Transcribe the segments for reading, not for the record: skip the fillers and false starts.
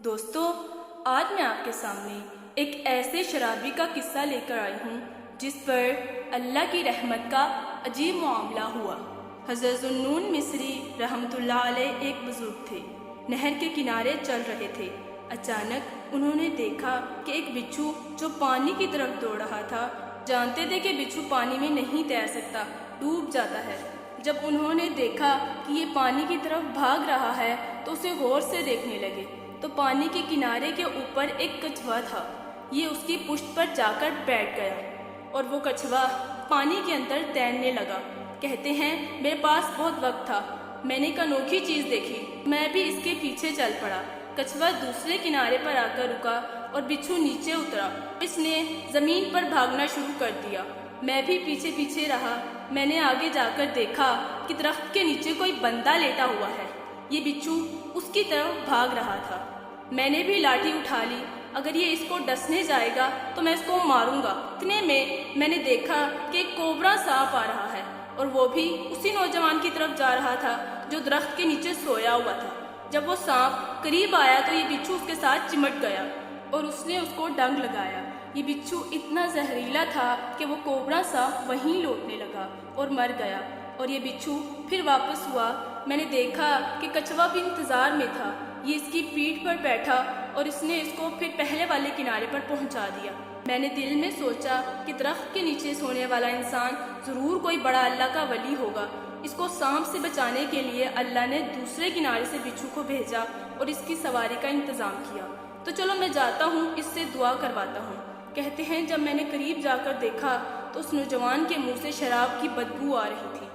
دوستو، آج میں آپ کے سامنے ایک ایسے شرابی کا قصہ لے کر آئی ہوں جس پر اللہ کی رحمت کا عجیب معاملہ ہوا۔ حضرت ذوالنون مصری رحمۃ اللہ علیہ ایک بزرگ تھے، نہر کے کنارے چل رہے تھے۔ اچانک انہوں نے دیکھا کہ ایک بچھو جو پانی کی طرف دوڑ رہا تھا۔ جانتے تھے کہ بچھو پانی میں نہیں تیر سکتا، ڈوب جاتا ہے۔ جب انہوں نے دیکھا کہ یہ پانی کی طرف بھاگ رہا ہے تو اسے غور سے دیکھنے لگے تو پانی کے کنارے کے اوپر ایک کچھوا تھا۔ یہ اس کی پشت پر جا کر بیٹھ گیا اور وہ کچھوا پانی کے اندر تیرنے لگا۔ کہتے ہیں میرے پاس بہت وقت تھا، میں نے ایک انوکھی چیز دیکھی، میں بھی اس کے پیچھے چل پڑا۔ کچھوا دوسرے کنارے پر آ کر رکا اور بچھو نیچے اترا۔ اس نے زمین پر بھاگنا شروع کر دیا، میں بھی پیچھے پیچھے رہا۔ میں نے آگے جا کر دیکھا کہ درخت کے نیچے کوئی بندہ لیٹا ہوا ہے۔ یہ بچھو اس کی طرف بھاگ رہا تھا۔ میں نے بھی لاٹھی اٹھا لی، اگر یہ اس کو ڈسنے جائے گا تو میں اس کو ماروں گا۔ اتنے میں نے دیکھا کہ ایک کوبرا سانپ آ رہا ہے اور وہ بھی اسی نوجوان کی طرف جا رہا تھا جو درخت کے نیچے سویا ہوا تھا۔ جب وہ سانپ قریب آیا تو یہ بچھو اس کے ساتھ چمٹ گیا اور اس نے اس کو ڈنگ لگایا۔ یہ بچھو اتنا زہریلا تھا کہ وہ کوبرا سانپ وہیں لوٹنے لگا اور مر گیا، اور یہ بچھو پھر واپس ہوا۔ میں نے دیکھا کہ کچھوا بھی انتظار میں تھا۔ یہ اس کی پیٹھ پر بیٹھا اور اس نے اس کو پھر پہلے والے کنارے پر پہنچا دیا۔ میں نے دل میں سوچا کہ درخت کے نیچے سونے والا انسان ضرور کوئی بڑا اللہ کا ولی ہوگا۔ اس کو سانپ سے بچانے کے لیے اللہ نے دوسرے کنارے سے بچھو کو بھیجا اور اس کی سواری کا انتظام کیا۔ تو چلو میں جاتا ہوں، اس سے دعا کرواتا ہوں۔ کہتے ہیں جب میں نے قریب جا کر دیکھا تو اس نوجوان کے منہ سے شراب کی بدبو آ رہی تھی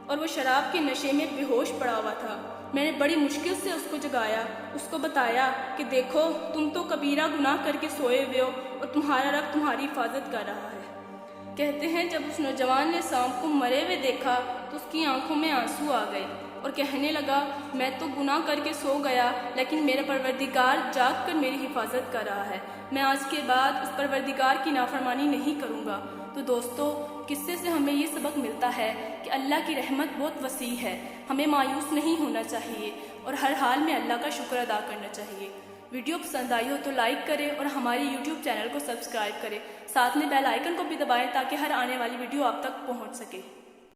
اور وہ شراب کے نشے میں بے ہوش پڑا ہوا تھا۔ میں نے بڑی مشکل سے اس کو جگایا، اس کو بتایا کہ دیکھو تم تو کبیرہ گناہ کر کے سوئے ہوئے ہو اور تمہارا رب تمہاری حفاظت کر رہا ہے۔ کہتے ہیں جب اس نوجوان نے سانپ کو مرے ہوئے دیکھا تو اس کی آنکھوں میں آنسو آ گئے اور کہنے لگا میں تو گناہ کر کے سو گیا، لیکن میرا پروردگار جاگ کر میری حفاظت کر رہا ہے۔ میں آج کے بعد اس پروردگار کی نافرمانی نہیں کروں گا۔ تو دوستو، قصے سے ہمیں یہ سبق ملتا ہے کہ اللہ کی رحمت بہت وسیع ہے، ہمیں مایوس نہیں ہونا چاہیے اور ہر حال میں اللہ کا شکر ادا کرنا چاہیے۔ ویڈیو پسند آئی ہو تو لائک کریں اور ہماری یوٹیوب چینل کو سبسکرائب کریں، ساتھ میں بیل آئیکن کو بھی دبائیں تاکہ ہر آنے والی ویڈیو آپ تک پہنچ سکے۔